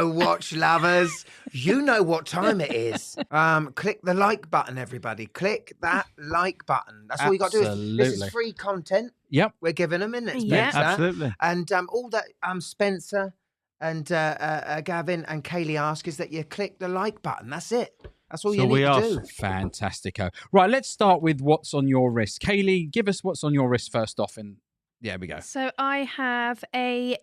go, watch lovers. You know what time it is. Click the like button, everybody. Click that like button. That's all you got to do. This is free content. Yep. We're giving them, isn't it? Yeah, absolutely. And all that Spencer and Gavin and Kaylee ask is that you click the like button. That's it. That's all you need to do. Fantastico. Right, let's start with what's on your wrist. Kaylee, give us what's on your wrist first off. And there we go. So I have a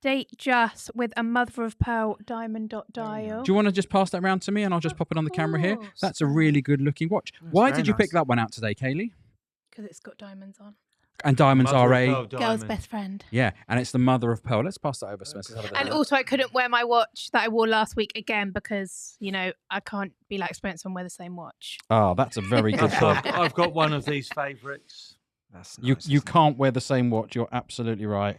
date just with a mother of pearl diamond dot dial. Do you want to just pass that round to me and I'll just pop it on the camera here? That's a really good looking watch. That's Why very did you pick nice. that one out today, Kaylee? Because it's got diamonds on. And diamonds are a... Girl's best friend. Yeah, and it's the mother of pearl. Let's pass that over, Spencer. And also, I couldn't wear my watch that I wore last week again because, you know, I can't be like Spencer and wear the same watch. Oh, that's a very good point. I've got one of these favourites. That's nice, You can't wear the same watch. You're absolutely right.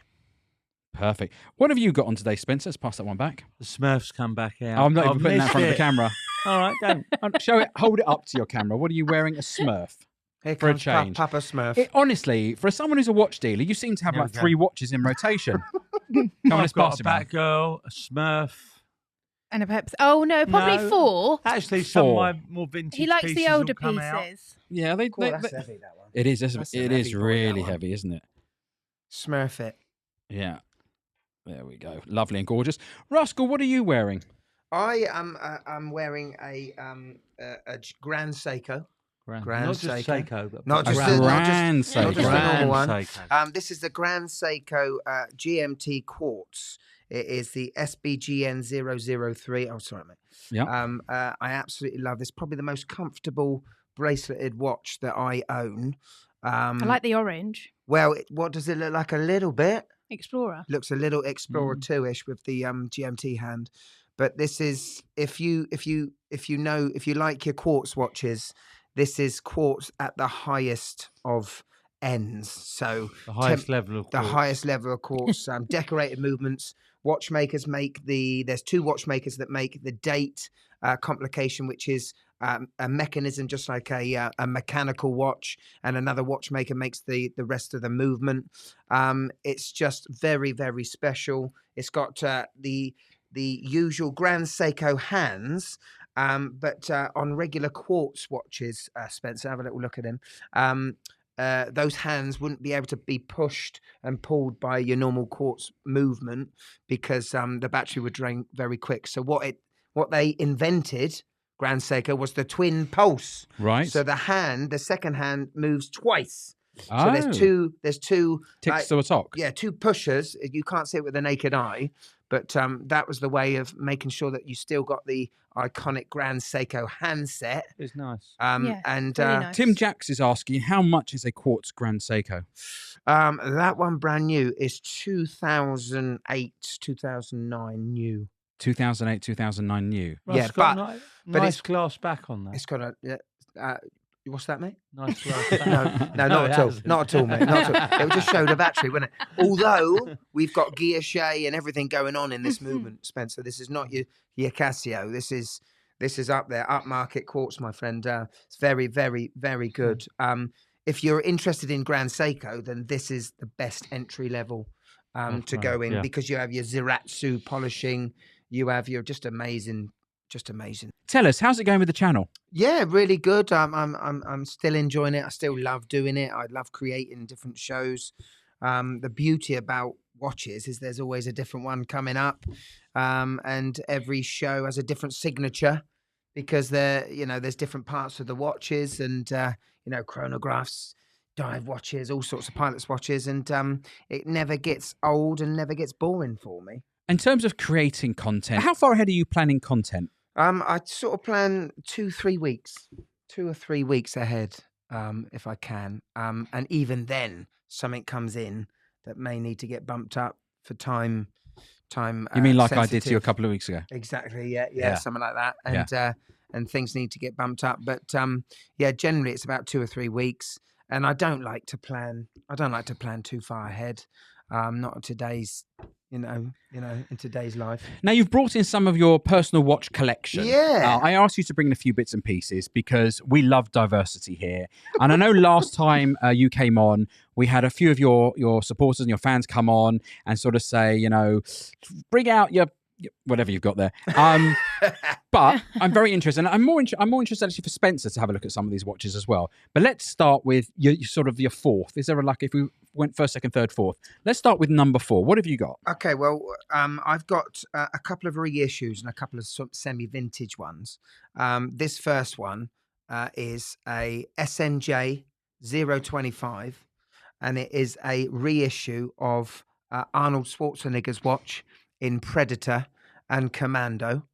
Perfect. What have you got on today, Spencer? Let's pass that one back. The Smurfs come back out. I'm not even I've putting that in missed front of the it. camera. All right, don't. Show it. Hold it up to your camera. What are you wearing? A Smurf. Here For a comes change. Papa Smurf. Honestly, for someone who's a watch dealer, you seem to have There like we go. 3 watches in rotation. Come on, let's I've got pass a it round. Batgirl, a Smurf. And a Pepsi. Oh, no, probably No. 4. Actually, some of 4. my more vintage He likes pieces the older will come out. pieces. Yeah, Cool, that's heavy, that one. it is. That's a It heavy is boy, that really one. heavy, isn't it? Smurf it. Yeah. There we go. Lovely and gorgeous. Rascal, what are you wearing? I am I'm wearing a Grand Seiko. Grand Not just Seiko. Seiko, but Not just Grand the- Grand just- not just the Seiko. normal one. Seiko. This is the Grand Seiko GMT Quartz. It is the SBGN 003. Oh, sorry, mate. Yeah. I absolutely love this. Probably the most comfortable braceleted watch that I own. I like the orange. Well, what does it look like? A little bit. Explorer. Looks a little Explorer 2-ish with the GMT hand. But this is if you like your quartz watches, this is quartz at the highest of ends. So The highest level of the quartz. highest level of quartz. Decorated movements. Watchmakers make there's 2 watchmakers that make the date complication, which is a mechanism just like a mechanical watch, and another watchmaker makes the rest of the movement. It's just very, very special. It's got the usual Grand Seiko hands, but on regular quartz watches, Spencer, have a little look at him. Those hands wouldn't be able to be pushed and pulled by your normal quartz movement because the battery would drain very quick. So what they invented, Grand Seiko, was the twin pulse. Right. So the second hand moves twice. Oh. So there's two Ticks to a talk. yeah, 2 pushers. You can't see it with the naked eye, but that was the way of making sure that you still got the iconic Grand Seiko handset. It's nice. Yeah, And really nice. Tim Jacks is asking, how much is a quartz Grand Seiko? that one brand new is 2008, 2009 new. 2008, 2009 new. Yeah, It's got but nice it's- glass back on that. It's got a what's that, mate? Nice glass back. No, not it at all. hasn't. Not at all, mate. Not at all. It would just show the battery, wouldn't it? Although we've got guilloche and everything going on in this movement, Spencer. This is not your Casio. This is up there, upmarket quartz, my friend. It's very, very, very good. If you're interested in Grand Seiko, then this is the best entry level to go in because you have your Ziratsu polishing. You have your just amazing. Tell us, how's it going with the channel? Yeah, really good. I'm still enjoying it. I still love doing it. I love creating different shows. The beauty about watches is there's always a different one coming up, and every show has a different signature because there's different parts of the watches and chronographs, dive watches, all sorts of pilots watches, and it never gets old and never gets boring for me. In terms of creating content, how far ahead are you planning content? I sort of plan 2 or 3 weeks ahead, if I can. And even then, something comes in that may need to get bumped up for time. You mean like I did to you a couple of weeks ago? Exactly. Yeah, something like that. And things need to get bumped up. But generally it's about 2 or 3 weeks. And I don't like to plan. Too far ahead. Not in today's. In today's life. Now, you've brought in some of your personal watch collection. Yeah. I asked you to bring in a few bits and pieces because we love diversity here. And I know last time you came on, we had a few of your supporters and your fans come on and sort of say, bring out your whatever you've got there. But I'm very interested. And I'm more interested actually for Spencer to have a look at some of these watches as well. But let's start with your fourth. Is there a luck if we went first, second, third, fourth? Let's start with number 4. What have you got? Okay, well, I've got a couple of reissues and a couple of semi-vintage ones. This first one is a SNJ 025, and it is a reissue of Arnold Schwarzenegger's watch in Predator and Commando.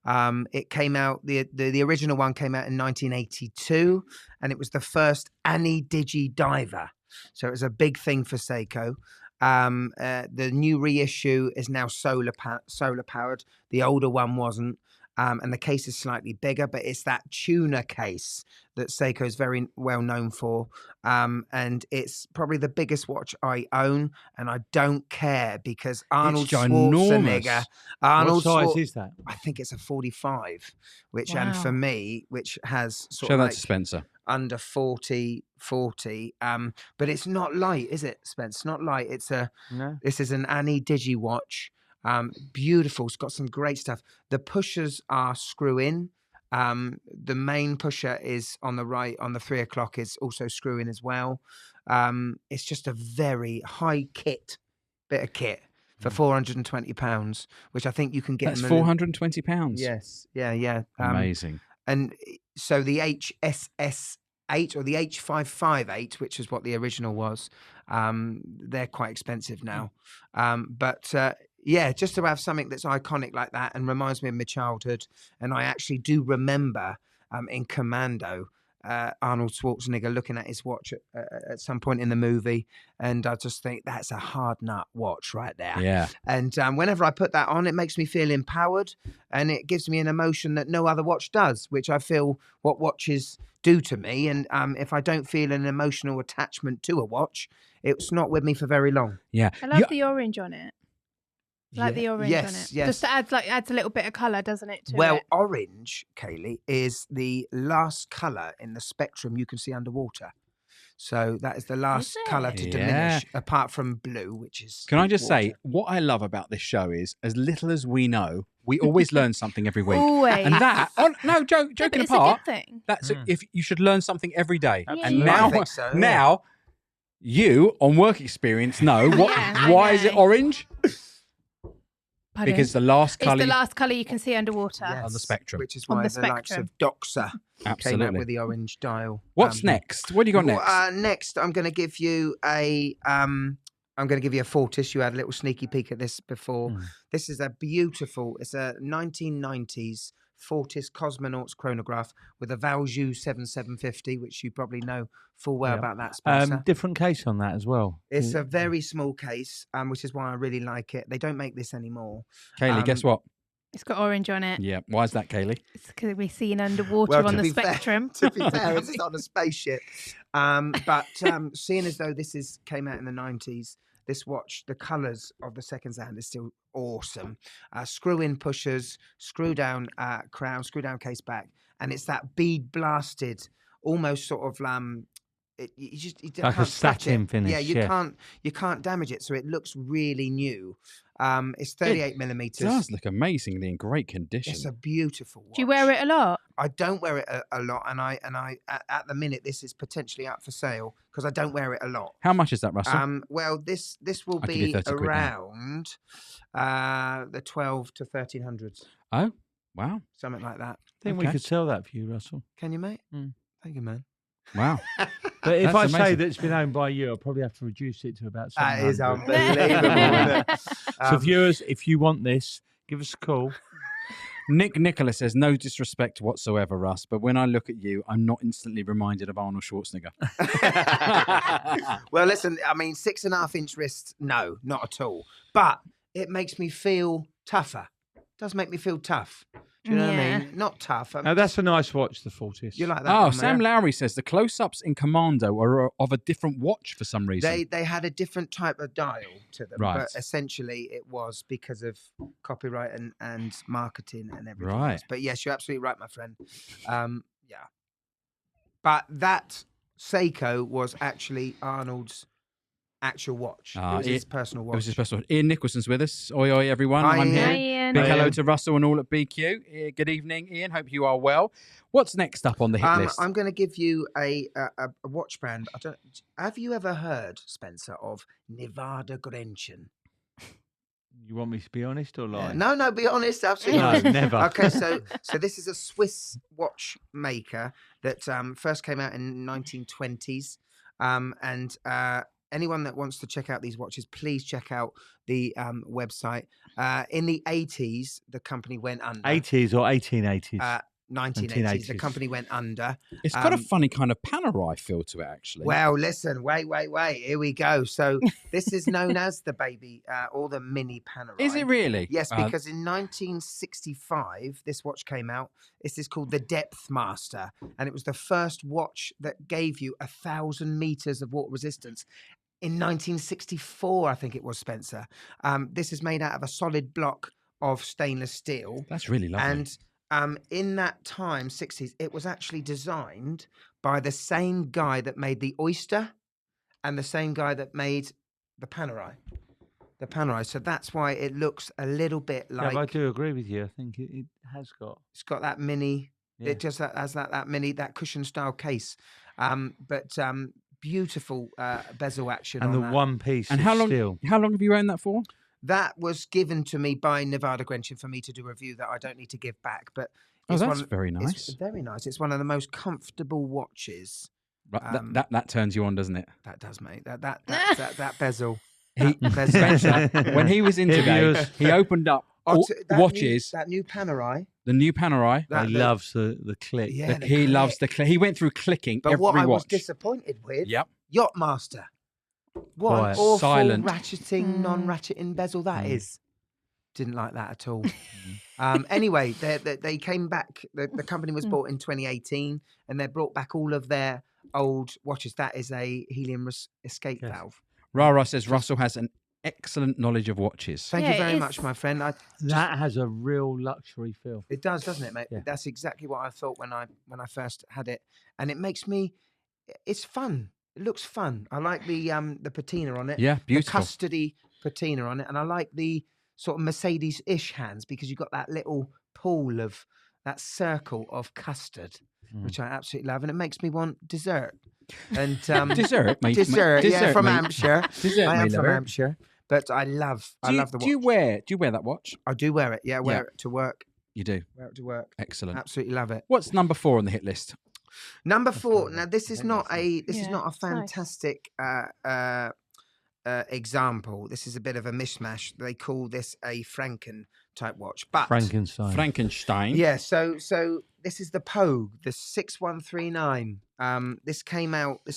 It came out, the original one came out in 1982, and it was the first Ani-Digi diver. So it was a big thing for Seiko. The new reissue is now solar powered. The older one wasn't. And the case is slightly bigger, but it's that tuner case that Seiko is very well known for. And it's probably the biggest watch I own, and I don't care because Arnold Schwarzenegger. What size is that? I think it's a 45, which, Wow. and for me, which has sort Show of that like to Spencer. under 40. But it's not light, is it, Spence? It's not light. No. This is an Ani-Digi watch. Beautiful. It's got some great stuff. The pushers are screw in. The main pusher is on the right, on the 3 o'clock is also screw in as well. It's just a very high bit of kit for £420, which I think you can get. That's £420. Yes. Yeah. Amazing. And so the HSS8 or the H558, which is what the original was, they're quite expensive now. Yeah, just to have something that's iconic like that and reminds me of my childhood. And I actually do remember in Commando, Arnold Schwarzenegger looking at his watch at some point in the movie. And I just think that's a hard nut watch right there. Yeah. And whenever I put that on, it makes me feel empowered, and it gives me an emotion that no other watch does, which I feel what watches do to me. And if I don't feel an emotional attachment to a watch, it's not with me for very long. Yeah. I love the orange on it. Like the orange on it. Yes. Just adds a little bit of colour, doesn't it? To Well, it? orange, Kaylee, is the last colour in the spectrum you can see underwater. So that is the last colour to Yeah. diminish, apart from blue, which is. Can I just say, water. what I love about this show is, as little as we know, we always learn something every week. Always. And that, joking but it's apart, a good thing. that's if you should learn something every day. Yeah. And Yeah. I now, think so, yeah. now, you on work experience know what. Yeah, I why is it know. orange? Pardon? Because the last It's colour the last colour you can see underwater. on the spectrum. Which is On why the the likes of Doxa came out Absolutely. with the orange dial. What's next? What do you got next? Next, I'm going to give you a Fortis. You had a little sneaky peek at this before. This is a beautiful. It's a 1990s Fortis Cosmonauts chronograph with a Valjoux 7750, which you probably know full well about that, Spencer. Different case on that as well. It's a very small case, which is why I really like it. They don't make this anymore. Kaylee, guess what? It's got orange on it. Yeah. Why is that, Kaylee? It's because we're seen underwater Well, on to the be fair- spectrum. To be fair, it's on a spaceship. But seeing as though this came out in the 90s, this watch, the colours of the second hand is still awesome. Screw-in pushers, screw-down crown, screw-down case back, and it's that bead blasted, almost sort of you Like a can't scratch satin it. finish, Yeah, you yeah. can't damage it, so it looks really new. It's 38 millimeters. It does look amazingly in great condition. It's a beautiful watch. Do you wear it a lot? I don't wear it a lot, and I at the minute this is potentially up for sale because I don't wear it a lot. How much is that, Russell? Well, this will I'll give you be 30 quid now. around the 12 to 1300s, Oh, wow. something like that. I think we Okay. could sell that for you, Russell. Can you, mate? Mm. Thank you, man. Wow. But if That's I say amazing. that it's been owned by you, I'll probably have to reduce it to about That is 700. unbelievable. Isn't it? So viewers, if you want this, give us a call. Nicholas says, no disrespect whatsoever, Russ, but when I look at you, I'm not instantly reminded of Arnold Schwarzenegger. Well, listen, I mean, 6.5-inch wrists, no, not at all. But it makes me feel tougher. It does make me feel tough. Do you know what I mean? Not tough. Now, that's a nice watch, the Fortis. You like that? Oh, one, Sam Mayor? Lowry says the close-ups in Commando are of a different watch for some reason. They had a different type of dial to them, Right. but essentially it was because of copyright and marketing and everything Right. else. But yes, you're absolutely right, my friend. Yeah. But that Seiko was actually Arnold's actual watch. Ah, it was his personal It watch. was his personal. Ian Nicholson's with us. Oi, oi, everyone. Hi, I'm Ian. here. Hi, Ian. Big Hi, hello Ian. to Russell and all at BQ. Good evening, Ian. Hope you are well. What's next up on the hit list? I'm going to give you a watch brand. Have you ever heard, Spencer, of Nevada Grenchen? You want me to be honest or lie? No, be honest. Absolutely No, honest. never. Okay, so this is a Swiss watchmaker that first came out in 1920s, and anyone that wants to check out these watches, please check out the website. In the 80s, the company went under. 80s or 1880s? 1980s, the 1980s. company went under. It's got a funny kind of Panerai feel to it, actually. Well, listen, wait. Here we go. So this is known as the baby or the mini Panerai. Is it really? Yes, because in 1965, this watch came out. This is called the Depth Master, and it was the first watch that gave you 1,000 meters of water resistance. In 1964, I think it was, Spencer. This is made out of a solid block of stainless steel. That's really lovely. And in that time, 60s, it was actually designed by the same guy that made the Oyster and the same guy that made the Panerai. The Panerai. So that's why it looks a little bit like... Yeah, I do agree with you. I think it has got... It's got that mini... Yeah. It just has that mini, that cushion style case. But beautiful bezel action And on the that. one piece And of how long steel. have you owned that for? That was given to me by Nevada Grenchen for me to do a review that I don't need to give back. But Oh, it's that's one, very It's nice. very nice. It's one of the most comfortable watches. Right, that turns you on, doesn't it? That does, mate. That bezel. He, That bezel. Spencer, when he was in Here he today, is. he opened up all watches, That new Panerai. the new Panerai. He loves the click. Yeah, He loves the click. He went through clicking But every what I was watch. disappointed with, Yep. Yachtmaster. What Quiet. an awful Silent. ratcheting, non-ratcheting bezel that Mm. is. Didn't like that at all. Anyway, they came back. The company was bought in 2018, and they brought back all of their old watches. That is a helium escape Yes. valve. Rara says Russell has an excellent knowledge of watches. Thank Yeah, you very it much, is. my friend. That has a real luxury feel. It does, doesn't it, mate? Yeah. That's exactly what I thought when I first had it, and it makes me. It's fun. It looks fun. I like the patina on it. Yeah, beautiful. The custody patina on it, and I like the sort of Mercedes-ish hands because you've got that little pool of that circle of custard, which I absolutely love, and it makes me want dessert. And Dessert, mate. dessert, yeah, from mate. Hampshire. Dessert, I am mate, from lover. Hampshire, but I love the watch. Do you wear that watch? I do wear it. Yeah, I wear it to work. You do. Wear it to work. Excellent. Absolutely love it. What's number 4 on the hit list? Number 4. good. Now, this is not a Yeah, it's nice. fantastic example. This is a bit of a mishmash. They call this a Franken type watch, but Frankenstein. Frankenstein. yeah. So this is the Pogue, the 6139. This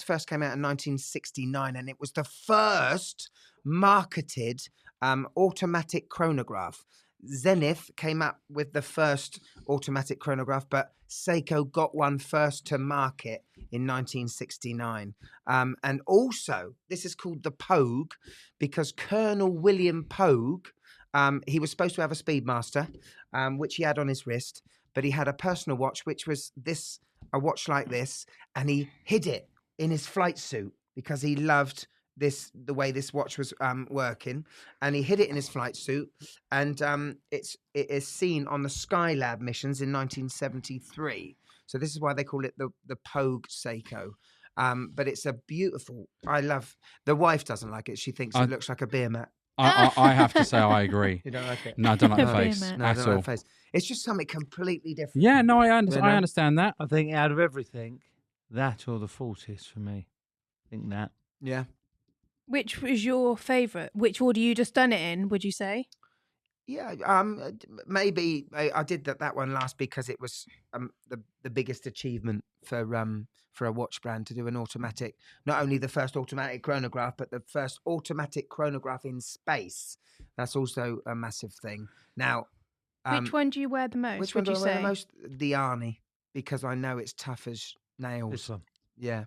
first came out in 1969, and it was the first marketed automatic chronograph. Zenith came up with the first automatic chronograph, but Seiko got one first to market in 1969. And also, this is called the Pogue because Colonel William Pogue, he was supposed to have a Speedmaster, which he had on his wrist, but he had a personal watch, which was a watch like this, and he hid it in his flight suit because he loved the way this watch was working, and he hid it in his flight suit, and it is seen on the Skylab missions in 1973. So this is why they call it the Pogue Seiko. But it's a beautiful. I love. The wife doesn't like it. She thinks it looks like a beer mat. I have to say I agree. You don't like it? No, I don't like the No, face beer mat. No, I at don't like all. the face. It's just something completely different. Yeah, no, I You know? understand that. I think out of everything, that or the Fortis for me. I think that. Yeah. Which was your favourite? Which order you just done it in, would you say? Yeah, maybe I did that one last because it was the biggest achievement for a watch brand to do an automatic, not only the first automatic chronograph, but the first automatic chronograph in space. That's also a massive thing. Now, Which one do you wear the most? which would one you do I wear say? the most? The Arnie, because I know it's tough as nails. This one. Yeah,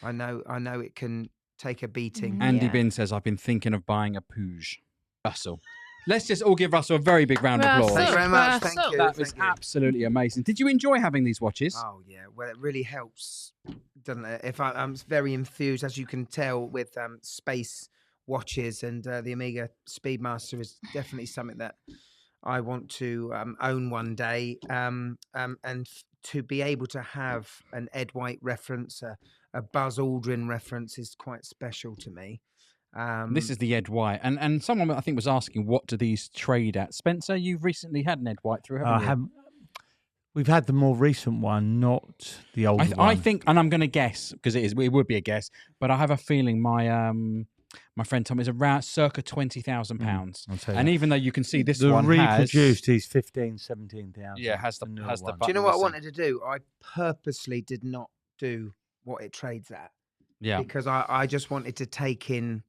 I know it can take a beating. Mm. Andy Yeah. Bin says, I've been thinking of buying a Pouge. Russell. Let's just all give Russell a very big round of applause. Thank you very much. Thank Russell. you. That was Thank you. absolutely amazing. Did you enjoy having these watches? Oh yeah, well it really helps doesn't it? If I'm very enthused, as you can tell, with space watches, and the Omega Speedmaster is definitely something that I want to own one day, and to be able to have an Ed White reference, a Buzz Aldrin reference, is quite special to me. This is the Ed White, and someone I think was asking, what do these trade at? Spencer, you've recently had an Ed White through, haven't you? We've had the more recent one, not the old one. I think, and I'm going to guess because it would be a guess, but I have a feeling my friend Tom is around circa £20,000. And even though you can see this one reproduced, he's 17,000. Yeah, has the do you know what I wanted to do? I purposely did not do what it trades at. Yeah, because I just wanted to take in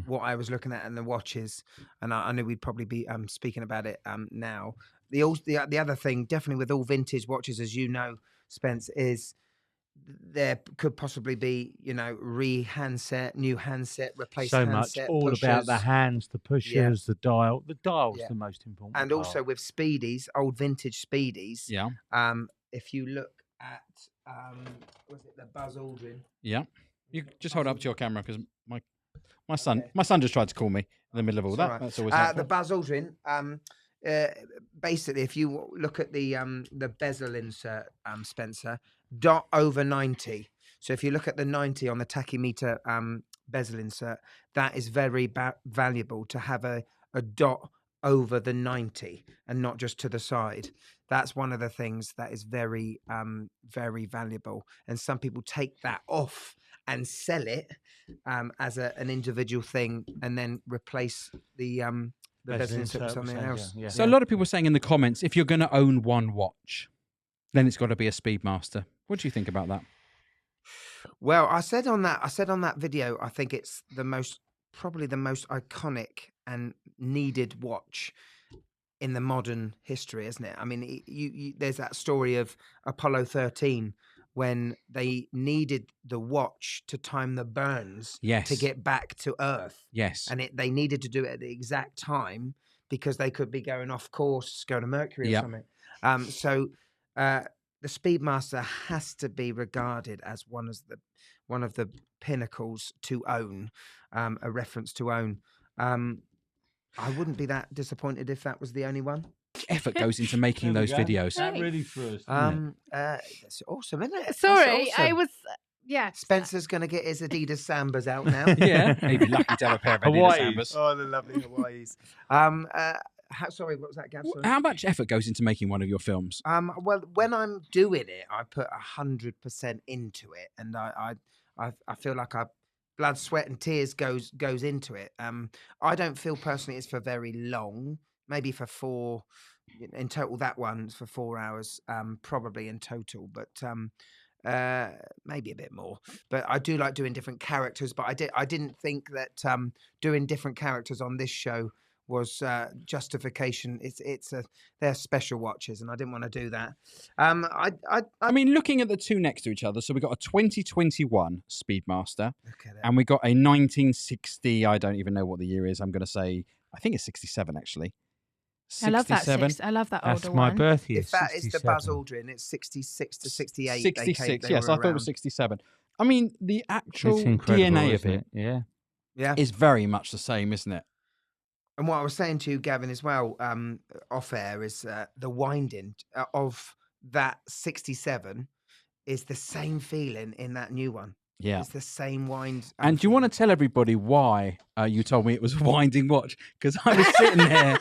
what I was looking at in the watches, and I knew we'd probably be speaking about it now. The other thing, definitely with all vintage watches, as you know, Spence, is there could possibly be, handset, new handset, replace so handset, much all pushers. about the hands, the pushers, the dial. The dial's the most important. And also with Speedies, old vintage Speedies. Yeah. If you look at was it the Buzz Aldrin? Yeah. You just hold it up to your camera because my son just tried to call me in the middle of all that. Right. That's always the Buzz Aldrin. Basically, if you look at the bezel insert, Spencer, dot over 90. So if you look at the 90 on the tachymeter bezel insert, that is very valuable to have a dot over the 90 and not just to the side. That's one of the things that is very, very valuable. And some people take that off and sell it as an individual thing, and then replace the bezel insert with something else. Yeah. So a lot of people are saying in the comments, if you're going to own one watch, then it's got to be a Speedmaster. What do you think about that? Well, I said on that video, I think it's probably the most iconic and needed watch in the modern history, isn't it? I mean, there's that story of Apollo 13 when they needed the watch to time the burns to get back to Earth. Yes. And they needed to do it at the exact time because they could be going off course, going to Mercury or something. So the Speedmaster has to be regarded as one of the pinnacles to own, a reference to own. I wouldn't be that disappointed if that was the only one. Effort goes into making those videos. That really threw us. That's awesome, isn't it? Sorry, awesome. I was. Yeah. Spencer's going to get his Adidas Sambas out now. Yeah, he'd be lucky to have a pair of Adidas Sambas. Oh, the lovely Hawaiis. Sorry, what was that, Gav? How much effort goes into making one of your films? Well, when I'm doing it, I put 100% into it, and I feel like blood, sweat, and tears goes into it. I don't feel personally it's for very long. Maybe for 4 in total. That one's for 4 hours, probably in total, but maybe a bit more. But I do like doing different characters. But I didn't think that doing different characters on this show was justification. They're special watches, and I didn't want to do that. I mean, looking at the two next to each other, so we got a 2021 Speedmaster, and we got a 1960. I don't even know what the year is. I'm going to say I think it's 67 actually. 67. I love that. I love that older one. That's my birth year. If that is the Buzz Aldrin, it's 66 to 68. 66. Yes, I thought it was 67. I mean, the actual DNA of it, is very much the same, isn't it? And what I was saying to you, Gavin, as well, off air, is the winding of that 67 is the same feeling in that new one. Yeah. It's the same wind. And do you want to tell everybody why you told me it was a winding watch? Because I was sitting there.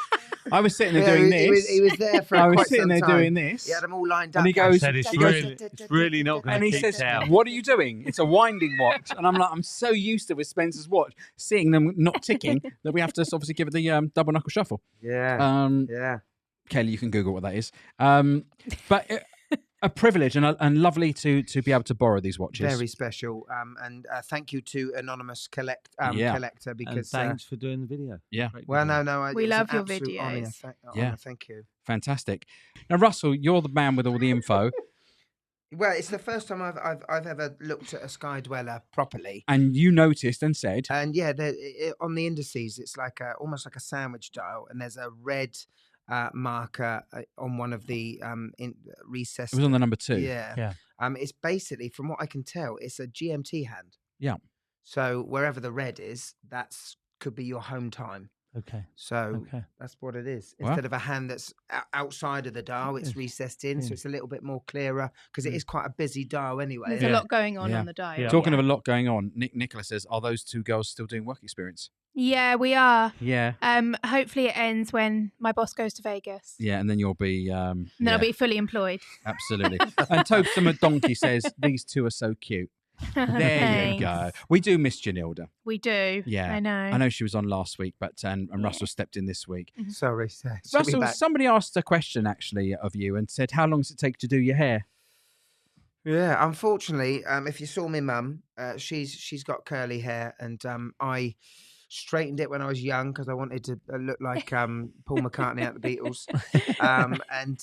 Doing this. He was there for I was quite sitting some there time. doing this. He had them all lined up. And he goes, it's really not going to keep says, down. What are you doing? It's a winding watch. And I'm like, I'm so used to with Spencer's watch, seeing them not ticking, that we have to obviously give it the double knuckle shuffle. Yeah. Yeah. Kelly, you can Google what that is. But a privilege and lovely to be able to borrow these watches. Very special. And thank you to Anonymous Collector because and thanks for doing the video. Yeah. Well, no, we love your videos. Honor, thank you. Fantastic. Now, Russell, you're the man with all the info. Well, it's the first time I've ever looked at a Sky Dweller properly. And you noticed and said. And yeah, on the indices, it's like almost like a sandwich dial, and there's a red marker on one of the recessed. It was on the number 2. Yeah. It's basically, from what I can tell, it's a GMT hand. Yeah. So wherever the red is, could be your home time. Okay. So Okay. that's what it is. Well- Instead of a hand that's outside of the dial, it's recessed in, so it's a little bit more clearer because it is quite a busy dial anyway. There's isn't a it? lot going on Yeah. the dial. Yeah. Talking of a lot going on, Nicola says, are those two girls still doing work experience? Yeah, we are. Yeah. Hopefully it ends when my boss goes to Vegas. Yeah, and then you'll be... And yeah, I'll be fully employed. absolutely. And Tobsummer Donkey says, these two are so cute. There you go. Thanks. We do miss Janilda. We do. Yeah. I know. I know she was on last week, but and Russell stepped in this week. Sorry, she'll be Russell, back. somebody asked a question actually of you and said, how long does it take to do your hair? Yeah, unfortunately, if you saw my mum, she's got curly hair, and I straightened it when I was young because I wanted to look like Paul McCartney at the Beatles. And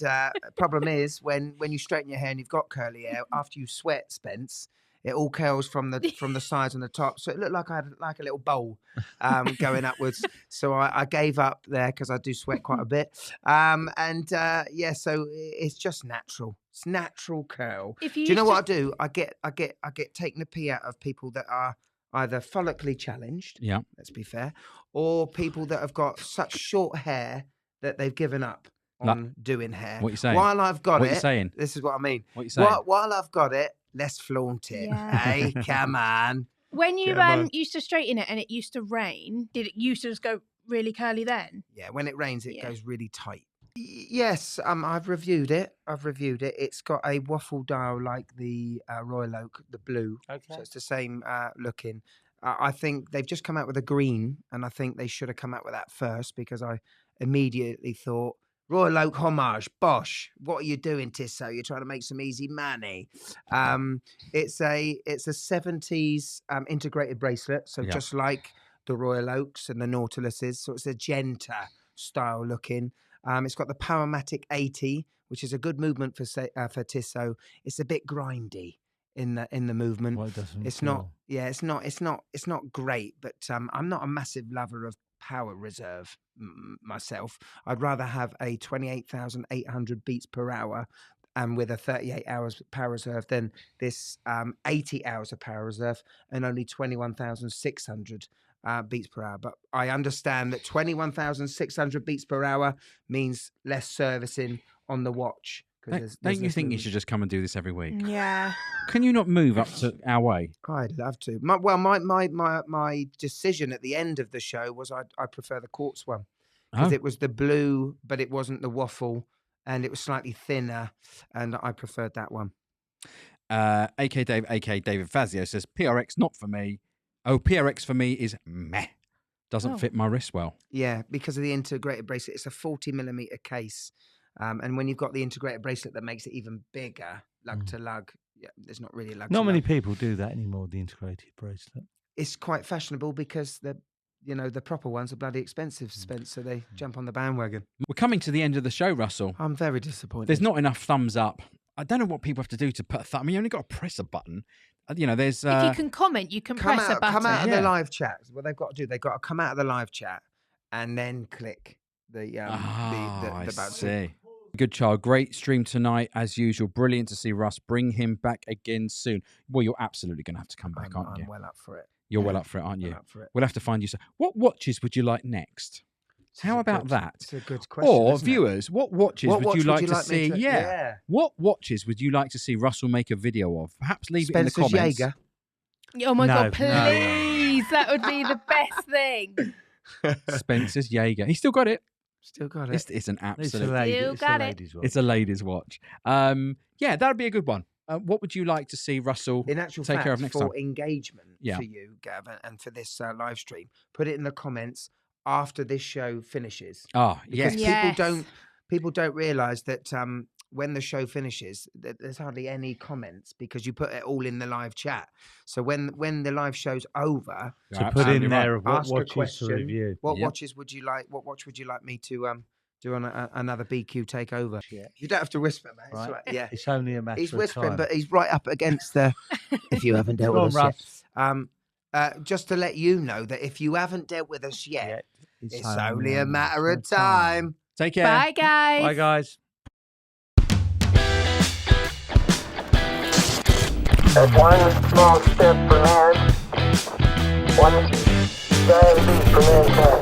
problem is when you straighten your hair and you've got curly hair, after you sweat, Spence, it all curls from the sides and the top. So it looked like I had like a little bowl going upwards. So I gave up there because I do sweat quite a bit. Yeah, so it's just natural. It's natural curl. If Do you you know used what I to- do? I get taken a pee out of people that are either follically challenged. Yeah. Let's be fair, or people that have got such short hair that they've given up on doing hair. What you saying? While I've got What it, you saying? this is what I mean. What you saying? While I've got it, let's flaunt it. Yeah. Hey, come on. When you Come on. used to straighten it and it used to rain, did it used to just go really curly then? Yeah, when it rains, it Yeah. goes really tight. Yes, I've reviewed it. It's got a waffle dial like the Royal Oak, the blue. Okay. So it's the same looking. I think they've just come out with a green, and I think they should have come out with that first because I immediately thought, Royal Oak homage, bosh. What are you doing, Tissot? You're trying to make some easy money. It's a 70s integrated bracelet, so Yeah. just like the Royal Oaks and the Nautiluses. So it's a Genta style looking. It's got the Powermatic 80, which is a good movement for Tissot. It's a bit grindy in the movement. Well, it doesn't It's feel- not. Yeah, it's not great. But I'm not a massive lover of power reserve myself. I'd rather have a 28,800 beats per hour and with a 38 hours power reserve than this 80 hours of power reserve and only 21,600 beats per hour. But I understand that 21,600 beats per hour means less servicing on the watch. Don't you think you should just come and do this every week? Yeah. Can you not move up to our way? I'd love to. My decision at the end of the show was I prefer the Quartz one because Oh. it was the blue, but it wasn't the waffle, and it was slightly thinner, and I preferred that one. AK David Fazio says, PRX not for me. Oh, PRX for me is meh. Doesn't Oh. fit my wrist well. Yeah, because of the integrated bracelet. It's a 40mm case. And when you've got the integrated bracelet that makes it even bigger, lug to lug, yeah, there's not really a lug Not to many lug. people do that anymore, the integrated bracelet. It's quite fashionable because the proper ones are bloody expensive, Spence, so they jump on the bandwagon. We're coming to the end of the show, Russell. I'm very disappointed. There's not enough thumbs up. I don't know what people have to do to put a thumb. I mean, you only got to press a button. There's... if you can comment, you can press a button. Come out of Yeah. the live chat. What they've got to do, they've got to come out of the live chat and then click the I button. see. Good child. Great stream tonight, as usual. Brilliant to see Russ. Bring him back again soon. Well, you're absolutely going to have to come back, aren't I'm you? well up for it. You're well up for it, aren't you? Well up for it. We'll have to find you. What watches would you like next? How about that? It's a good question. Or isn't it? viewers, what watches What would watch you like to me see? Yeah. What watches would you like to see Russell make a video of? Perhaps leave it in the Spencer's comments. Jaeger. Oh my No, God, no. please. That would be the best thing. Spencer's Jaeger. He's still got it. Still got it. It's an It's a absolute. lady. Still It's a got it. lady's watch. It's a lady's watch. Yeah, that'd be a good one. What would you like to see Russell In actual take fact, care of next for time? engagement Yeah. for you, Gavin, and for this live stream, put it in the comments after this show finishes. Oh, Because yes. Yeah. people don't realise that when the show finishes, there's hardly any comments because you put it all in the live chat. So when the live show's over, You're to put in absolutely there right. of what ask a watches to question. review. what Yep. watches would you like? What watch would you like me to do on another BQ takeover? Yeah. You don't have to whisper, mate. It's Right. all right. Yeah. It's only a matter He's of whispering, time. but he's right up against the. If you haven't dealt Go with on, us yet. Just to let you know that if you haven't dealt with us yet, it's only a matter of time. Take care. Bye, guys. Bye, guys. That's one small step for man, one giant leap for mankind.